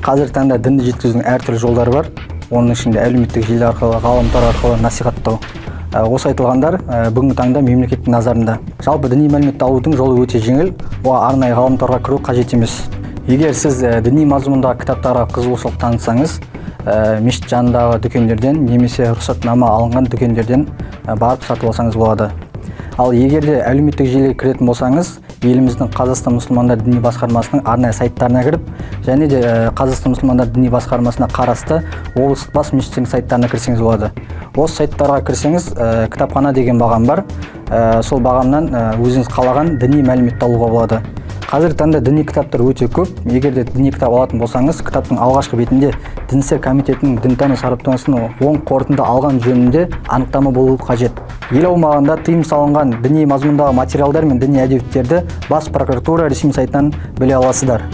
Қазір таңда дінді жеткізудің әртүрлі жолдары бар. Оның ішінде әлеуметтік желі арқылы, ғаламтор арқылы насихаттау. Осы айтылғандар бүгінгі таңда мемлекеттің назарында. Жалпы діни мәліметті алудың жолы өте жеңіл, оған арнайы ғаламторға кіру қажет емес. Егер сіз діни мазмұндағы кітаптарға қызығушылық танытсаңыз, мешіт жанындағы дүкендерден немесе рұқсатнама алынған дүкендерден барып сатып алсаңыз болады. Ал егер де әлеуметтік желіге кіретін болсаңыз, еліміздің Қазақстан мұсылмандар діни басқармасының арнайы сайттарына кіріп, және де Қазақстан мұсылмандар діни басқармасына қарасты облыстық бас мешіттердің сайттарына кірсеңіз болады. Осы сайттарға кірсеңіз, кітапхана деген бағам бар. Сол бағамнан өзіңіз қалаған діни мәліметті алуға болады. Қазір таңда діни кітаптар өте көп. Егер де діни кітап алатын болсаңыз, кітаптың алғашқы бетінде Дін істер комитетінің дінтану сараптамасының оң қорытынды алған жөнінде анықтама болуы қажет. Ел аумағында тыйым салынған діни мазмұндағы материалдар мен діни әдебиеттерді бас прокуратура ресми сайтынан біле аласыздар.